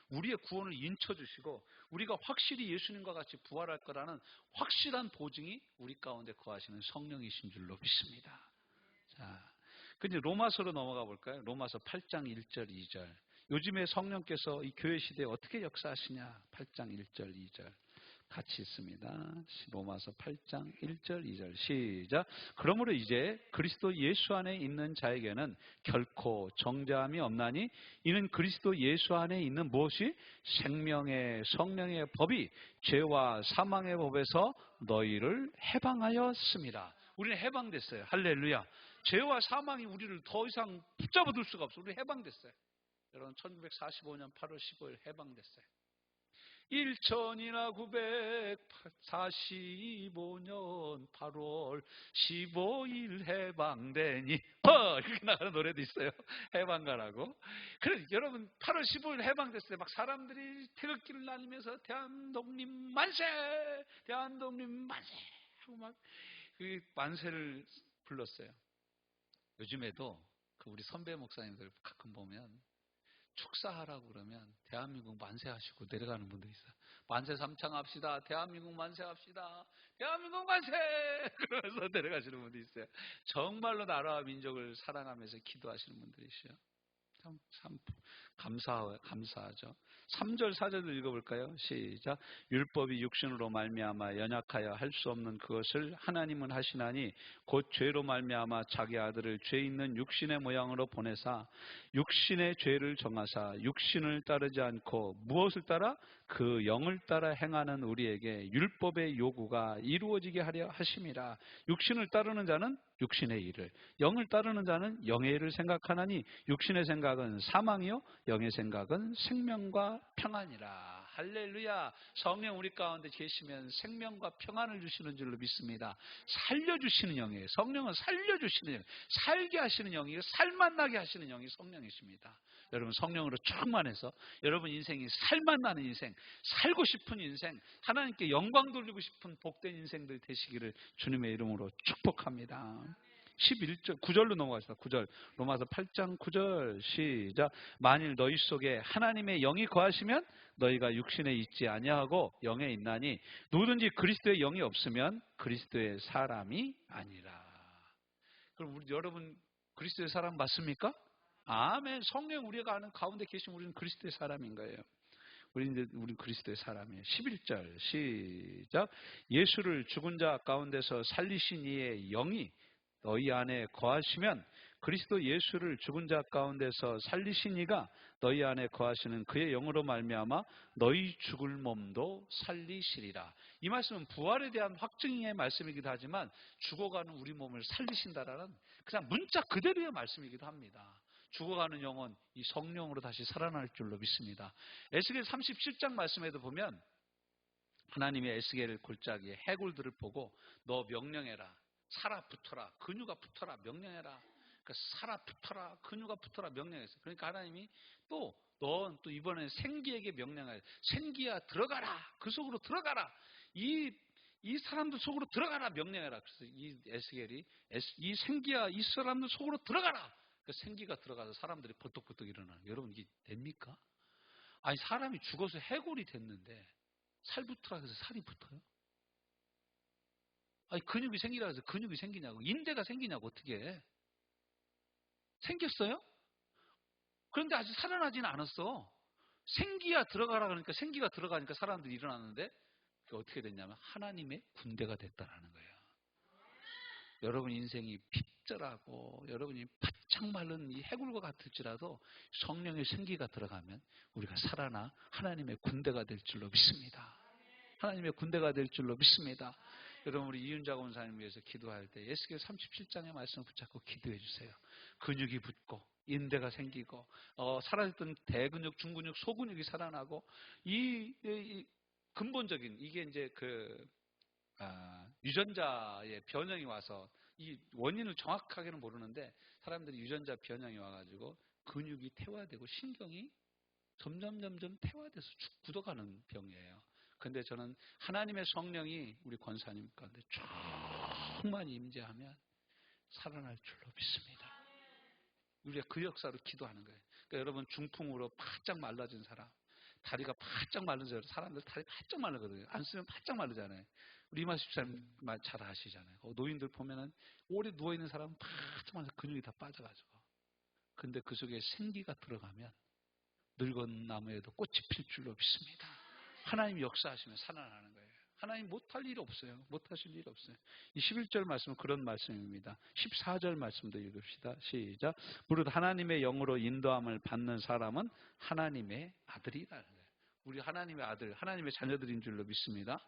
우리의 구원을 인쳐 주시고 우리가 확실히 예수님과 같이 부활할 거라는 확실한 보증이 우리 가운데 거하시는 성령이신 줄로 믿습니다. 자, 근데 로마서로 넘어가 볼까요? 로마서 8장 1절 2절. 요즘에 성령께서 이 교회 시대에 어떻게 역사하시냐? 8장 1절 2절. 같이 있습니다. 로마서 8장 1절 2절 시작. 그러므로 이제 그리스도 예수 안에 있는 자에게는 결코 정죄함이 없나니 이는 그리스도 예수 안에 있는 무엇이 생명의 성령의 법이 죄와 사망의 법에서 너희를 해방하였습니다. 우리는 해방됐어요. 할렐루야. 죄와 사망이 우리를 더 이상 붙잡아둘 수가 없어요. 우리 해방됐어요. 여러분 1945년 8월 15일 해방됐어요. 1945년 8월 15일 해방되니 이렇게 나가는 노래도 있어요. 해방가라고. 그래 여러분 8월 15일 해방됐어요. 막 사람들이 태극기를 날리면서 대한독립 만세, 대한독립 만세 하고 막 그 만세를 불렀어요. 요즘에도 그 우리 선배 목사님들 가끔 보면 축사하라고 그러면 대한민국 만세하시고 내려가는 분들 있어요. 만세 삼창합시다. 대한민국 만세합시다. 대한민국 만세! 그러면서 내려가시는 분들 있어요. 정말로 나라와 민족을 사랑하면서 기도하시는 분들이시죠. 참 감사하죠. 3절 4절을 읽어볼까요? 시작. 율법이 육신으로 말미암아 연약하여 할 수 없는 그것을 하나님은 하시나니 곧 죄로 말미암아 자기 아들을 죄 있는 육신의 모양으로 보내사 육신의 죄를 정하사 육신을 따르지 않고 무엇을 따라? 그 영을 따라 행하는 우리에게 율법의 요구가 이루어지게 하려 하심이라. 육신을 따르는 자는 육신의 일을, 영을 따르는 자는 영의 일을 생각하나니 육신의 생각은 사망이요 영의 생각은 생명과 평안이라. 할렐루야. 성령 우리 가운데 계시면 생명과 평안을 주시는 줄로 믿습니다. 살려주시는 영이에요. 성령은 살려주시는 영, 살게 하시는 영이에요. 살맛나게 하시는 영이 성령이십니다. 여러분 성령으로 충만해서 여러분 인생이 살맛나는 인생, 살고 싶은 인생, 하나님께 영광 돌리고 싶은 복된 인생들 되시기를 주님의 이름으로 축복합니다. 11절 9절로 넘어가시다. 9절 로마서 8장 9절 시작. 만일 너희 속에 하나님의 영이 거하시면 너희가 육신에 있지 아니하고 영에 있나니 누구든지 그리스도의 영이 없으면 그리스도의 사람이 아니라. 그럼 우리 여러분 그리스도의 사람 맞습니까? 아멘. 성령 우리가 아는 가운데 계신 우리는 그리스도의 사람인 거예요. 우리 그리스도의 사람이에요. 11절 시작. 예수를 죽은 자 가운데서 살리신 이의 영이 너희 안에 거하시면 그리스도 예수를 죽은 자 가운데서 살리신 이가 너희 안에 거하시는 그의 영으로 말미암아 너희 죽을 몸도 살리시리라. 이 말씀은 부활에 대한 확증의 말씀이기도 하지만 죽어가는 우리 몸을 살리신다라는 그냥 문자 그대로의 말씀이기도 합니다. 죽어가는 영혼 이 성령으로 다시 살아날 줄로 믿습니다. 에스겔 37장 말씀에도 보면 하나님의 에스겔 골짜기에 해골들을 보고 너 명령해라. 살아 붙어라. 근육아 붙어라. 명령해라. 그러니까 살아 붙어라. 근육아 붙어라. 명령했어요. 그러니까 하나님이 넌 또 이번에 생기에게 명령해. 생기야 들어가라. 그 속으로 들어가라. 이 사람들 속으로 들어가라. 명령해라. 그래서 이 에스겔이 이 생기야 이 사람들 속으로 들어가라. 그 생기가 들어가서 사람들이 버떡버떡 일어나는. 여러분 이게 됩니까? 아니 사람이 죽어서 해골이 됐는데 살 붙으라 해서 살이 붙어요? 아니 근육이 생기라 해서 근육이 생기냐고, 인대가 생기냐고. 어떻게 해? 생겼어요? 그런데 아직 살아나지는 않았어. 생기야 들어가라 그러니까 생기가 들어가니까 사람들이 일어났는데 그게 어떻게 됐냐면 하나님의 군대가 됐다라는 거예요. 여러분 인생이 핍절하고 여러분이 바짝 마른 이 해골과 같을지라도 성령의 생기가 들어가면 우리가 살아나 하나님의 군대가 될 줄로 믿습니다. 하나님의 군대가 될 줄로 믿습니다. 여러분 우리 이윤자 권사님 위해서 기도할 때 에스겔 37장의 말씀을 붙잡고 기도해 주세요. 근육이 붙고 인대가 생기고 사라졌던 대근육, 중근육, 소근육이 살아나고 이 근본적인 이게 이제 유전자의 변형이 와서 이 원인을 정확하게는 모르는데 사람들이 유전자 변형이 와가지고 근육이 퇴화되고 신경이 점점 퇴화돼서 굳어가는 병이에요. 근데 저는 하나님의 성령이 우리 권사님 가운데 충만히 임재하면 살아날 줄로 믿습니다. 우리가 그 역사로 기도하는 거예요. 그러니까 여러분 중풍으로 바짝 말라진 사람, 다리가 바짝 마른 사람들 다리 바짝 마르거든요. 안 쓰면 바짝 마르잖아요. 우리 이마 집사님 잘 아시잖아요. 노인들 보면은 오래 누워있는 사람은 바짝 마르서 근육이 다 빠져가지고. 근데 그 속에 생기가 들어가면 늙은 나무에도 꽃이 필 줄로 믿습니다. 하나님이 역사하시면 살아나는 거예요. 하나님 못할 일이 없어요. 못하실 일이 없어요. 이 11절 말씀은 그런 말씀입니다. 14절 말씀도 읽읍시다. 시작. 무릇 하나님의 영으로 인도함을 받는 사람은 하나님의 아들이라는 거예요. 우리 하나님의 아들, 하나님의 자녀들인 줄로 믿습니다.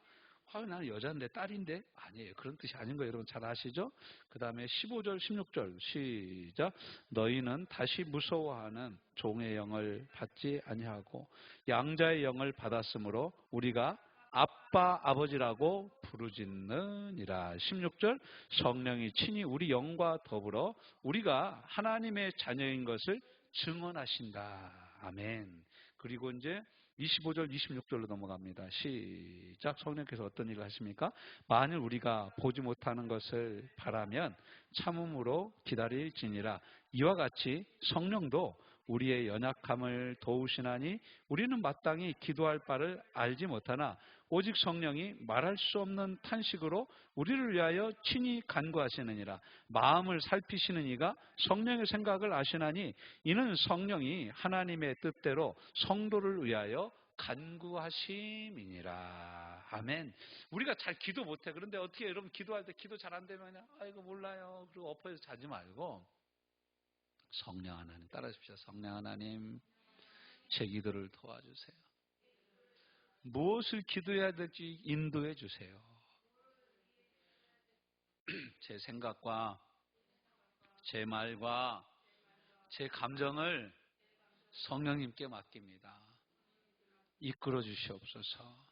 나는 여자인데 딸인데 아니에요. 그런 뜻이 아닌 거 여러분 잘 아시죠? 그 다음에 15절 16절 시작. 너희는 다시 무서워하는 종의 영을 받지 아니하고 양자의 영을 받았으므로 우리가 아빠 아버지라고 부르짖느니라. 16절 성령이 친히 우리 영과 더불어 우리가 하나님의 자녀인 것을 증언하신다. 아멘. 그리고 이제 25절 26절로 넘어갑니다. 시작. 성령께서 어떤 일을 하십니까? 만일 우리가 보지 못하는 것을 바라면 참음으로 기다릴지니라. 이와 같이 성령도 우리의 연약함을 도우시나니 우리는 마땅히 기도할 바를 알지 못하나 오직 성령이 말할 수 없는 탄식으로 우리를 위하여 친히 간구하시느니라. 마음을 살피시는 이가 성령의 생각을 아시나니 이는 성령이 하나님의 뜻대로 성도를 위하여 간구하심이니라. 아멘. 우리가 잘 기도 못해. 그런데 어떻게 여러분 기도할 때 기도 잘 안 되면 아이고 몰라요. 그리고 엎어서 자지 말고 성령 하나님 따라하십시오. 성령 하나님 제 기도를 도와주세요. 무엇을 기도해야 될지 인도해 주세요. 제 생각과 제 말과 제 감정을 성령님께 맡깁니다. 이끌어 주시옵소서.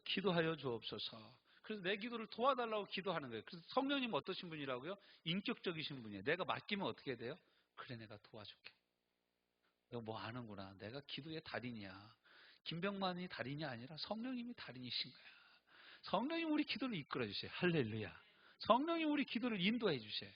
기도하여 주옵소서. 그래서 내 기도를 도와달라고 기도하는 거예요. 그래서 성령님 어떠신 분이라고요? 인격적이신 분이에요. 내가 맡기면 어떻게 돼요? 그래 내가 도와줄게. 너 뭐 아는구나. 내가 기도의 달인이야. 김병만이 달인이 아니라 성령님이 달인이신 거야. 성령님 우리 기도를 이끌어 주세요. 할렐루야. 성령님 우리 기도를 인도해 주세요.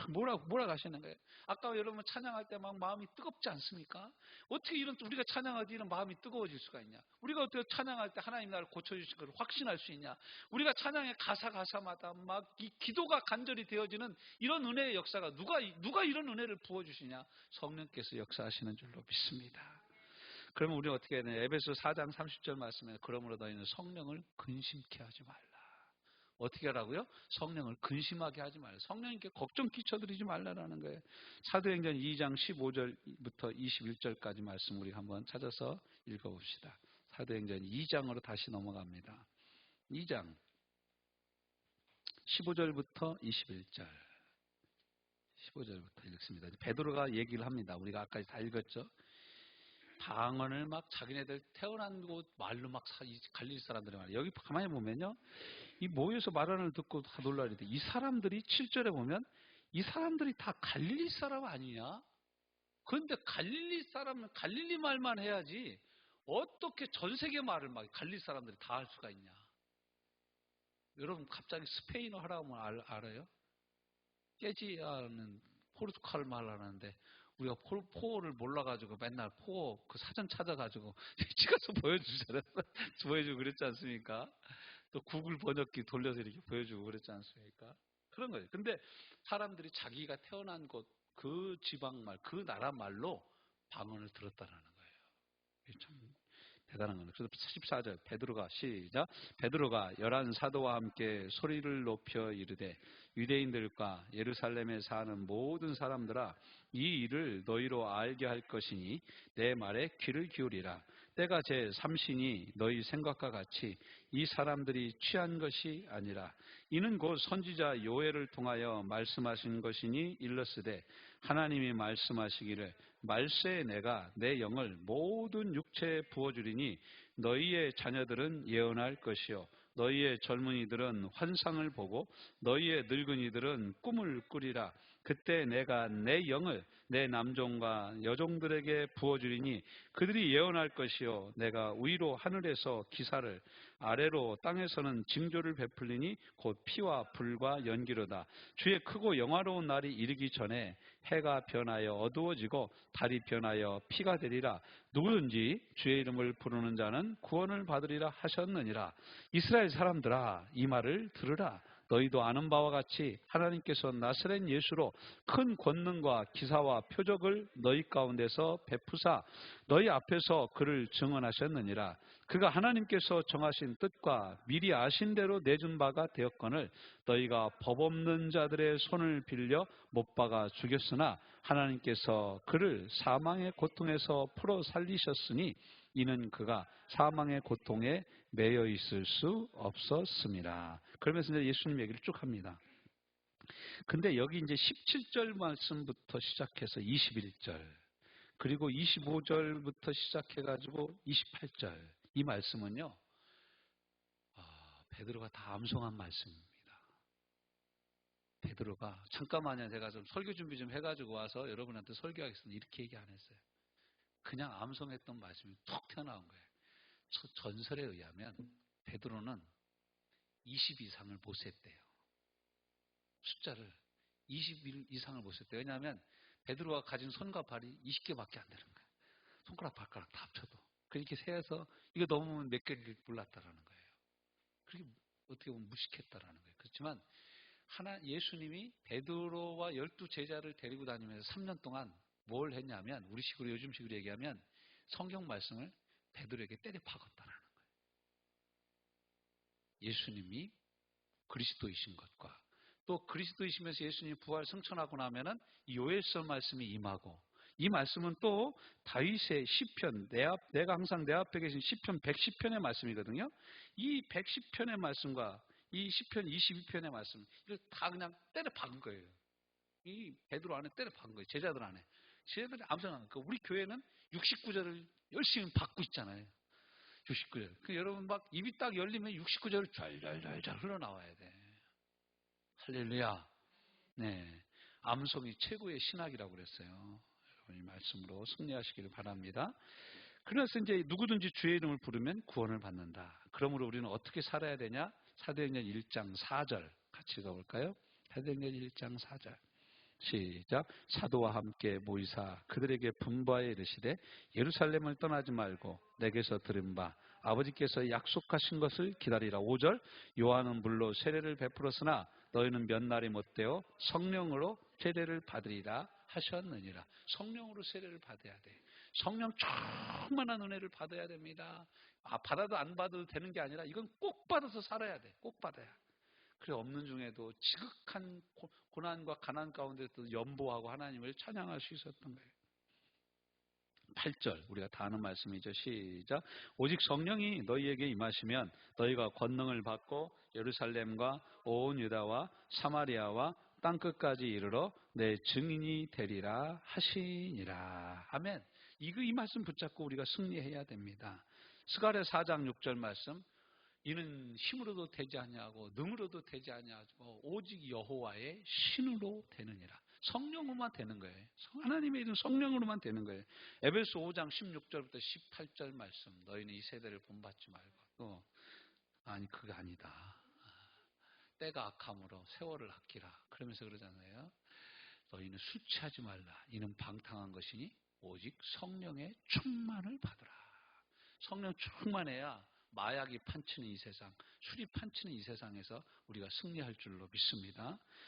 뭐라고 하시는 거예요? 아까 여러분 찬양할 때 막 마음이 뜨겁지 않습니까? 어떻게 우리가 찬양할 때 이런 마음이 뜨거워질 수가 있냐? 우리가 어떻게 찬양할 때 하나님 나를 고쳐주신 것을 확신할 수 있냐? 우리가 찬양의 가사마다 막 이 기도가 간절히 되어지는 이런 은혜의 역사가 누가 이런 은혜를 부어주시냐? 성령께서 역사하시는 줄로 믿습니다. 그러면 우리는 어떻게 해야 되냐? 에베소 4장 30절 말씀에 그러므로 너희는 성령을 근심케 하지 말라. 어떻게 하라고요? 성령을 근심하게 하지 말라. 성령님께 걱정 끼쳐드리지 말라라는 거예요. 사도행전 2장 15절부터 21절까지 말씀 우리 한번 찾아서 읽어봅시다. 사도행전 2장으로 다시 넘어갑니다. 2장 15절부터 21절 15절부터 읽습니다. 베드로가 얘기를 합니다. 우리가 아까 다 읽었죠. 방언을 막 자기네들 태어난 곳 말로 막 갈릴 사람들이 말이에요. 여기 가만히 보면요. 이 모여서 말하는 걸 듣고 다 놀라는데 이 사람들이 7절에 보면 이 사람들이 다 갈릴리 사람 아니냐? 그런데 갈릴리 사람은 갈릴리 말만 해야지 어떻게 전 세계 말을 막 갈릴리 사람들이 다 할 수가 있냐? 여러분 갑자기 스페인어 하라고 하면 알아요? 깨지야는 포르투갈 말 하는데 우리가 포어를 몰라가지고 맨날 포어 그 사전 찾아가지고 찍어서 보여주고 그랬지 않습니까? 또 구글 번역기 돌려서 이렇게 보여주고 그랬지 않습니까? 그런 거예요. 근데 사람들이 자기가 태어난 곳, 그 지방말, 그 나라 말로 방언을 들었다라는 거예요. 이게 참 대단한 겁니다. 그래서 14절 베드로가 시작. 베드로가 11 사도와 함께 소리를 높여 이르되 유대인들과 예루살렘에 사는 모든 사람들아 이 일을 너희로 알게 할 것이니 내 말에 귀를 기울이라. 때가 제 삼신이 너희 생각과 같이 이 사람들이 취한 것이 아니라 이는 곧 선지자 요엘을 통하여 말씀하신 것이니 일렀으되 하나님이 말씀하시기를 말세에 내가 내 영을 모든 육체에 부어주리니 너희의 자녀들은 예언할 것이요 너희의 젊은이들은 환상을 보고 너희의 늙은이들은 꿈을 꾸리라. 그때 내가 내 영을 내 남종과 여종들에게 부어주리니 그들이 예언할 것이요 내가 위로 하늘에서 기사를 아래로 땅에서는 징조를 베풀리니 곧 피와 불과 연기로다. 주의 크고 영화로운 날이 이르기 전에 해가 변하여 어두워지고 달이 변하여 피가 되리라. 누구든지 주의 이름을 부르는 자는 구원을 받으리라 하셨느니라. 이스라엘 사람들아 이 말을 들으라. 너희도 아는 바와 같이 하나님께서 나사렛 예수로 큰 권능과 기사와 표적을 너희 가운데서 베푸사 너희 앞에서 그를 증언하셨느니라. 그가 하나님께서 정하신 뜻과 미리 아신 대로 내준 바가 되었거늘 너희가 법 없는 자들의 손을 빌려 못 박아 죽였으나 하나님께서 그를 사망의 고통에서 풀어 살리셨으니 이는 그가 사망의 고통에 매여 있을 수 없었습니다. 그러면서 이제 예수님 얘기를 쭉 합니다. 근데 여기 이제 17절 말씀부터 시작해서 21절 그리고 25절부터 시작해가지고 28절 이 말씀은요, 베드로가 다 암송한 말씀입니다. 베드로가 잠깐만요, 제가 좀 설교 준비 좀 해가지고 와서 여러분한테 설교하겠습니다. 이렇게 얘기 안 했어요. 그냥 암송했던 말씀이 툭 튀어나온 거예요. 전설에 의하면 베드로는 20 이상을 못 셌대요. 숫자를 20 이상을 못 셌대요. 왜냐하면 베드로가 가진 손과 발이 20개밖에 안 되는 거예요. 손가락 발가락 다 합쳐도. 그렇게 세서 이거 넘으면 몇 개를 몰랐다라는 거예요. 그렇게 어떻게 보면 무식했다라는 거예요. 그렇지만 예수님이 베드로와 12제자를 데리고 다니면서 3년 동안 뭘 했냐면 우리 식으로 요즘 식으로 얘기하면 성경 말씀을 베드로에게 때려 박았다라는 거예요. 예수님이 그리스도이신 것과 또 그리스도이시면서 예수님이 부활 승천하고 나면은 요엘서 말씀이 임하고 이 말씀은 또 다윗의 시편 내가 항상 내 앞에 계신 시편 110편의 말씀이거든요. 이 110편의 말씀과 이 시편 22편의 말씀 이걸 다 그냥 때려 박은 거예요. 이 베드로 안에 때려 박은 거예요. 제자들 안에. 제자들이 암송하는 거예요. 우리 교회는 69절을 열심히 받고 있잖아요. 69절. 여러분 막 입이 딱 열리면 69절을 잘 흘러나와야 돼. 할렐루야. 네. 암송이 최고의 신학이라고 그랬어요. 여러분이 말씀으로 승리하시기를 바랍니다. 그래서 이제 누구든지 주의 이름을 부르면 구원을 받는다. 그러므로 우리는 어떻게 살아야 되냐? 사도행전 1장 4절 같이 읽어볼까요? 사도행전 1장 4절 시작. 사도와 함께 모이사 그들에게 분부하여 이르시되 예루살렘을 떠나지 말고 내게서 들은 바 아버지께서 약속하신 것을 기다리라. 5절. 요한은 물로 세례를 베풀었으나 너희는 몇 날이 못되어 성령으로 세례를 받으리라 하셨느니라. 성령으로 세례를 받아야 돼. 성령 충만한 은혜를 받아야 됩니다. 받아도 안 받아도 되는 게 아니라 이건 꼭 받아서 살아야 돼. 꼭 받아야. 그래 없는 중에도 지극한 고난과 가난 가운데도 연보하고 하나님을 찬양할 수 있었던 거예요. 8절 우리가 다 아는 말씀이죠. 시작. 오직 성령이 너희에게 임하시면 너희가 권능을 받고 예루살렘과 온 유다와 사마리아와 땅끝까지 이르러 내 증인이 되리라 하시니라. 아멘. 이 말씀 붙잡고 우리가 승리해야 됩니다. 스가랴 4장 6절 말씀. 이는 힘으로도 되지 아니하고 능으로도 되지 아니하고 오직 여호와의 신으로 되느니라. 성령으로만 되는 거예요. 하나님의 이름 성령으로만 되는 거예요. 에베소 5장 16절부터 18절 말씀. 너희는 이 세대를 본받지 말고 아니 그게 아니다. 때가 악함으로 세월을 아끼라. 그러면서 그러잖아요. 너희는 술 취하지 말라. 이는 방탕한 것이니 오직 성령의 충만을 받으라. 성령 충만해야 마약이 판치는 이 세상, 술이 판치는 이 세상에서 우리가 승리할 줄로 믿습니다.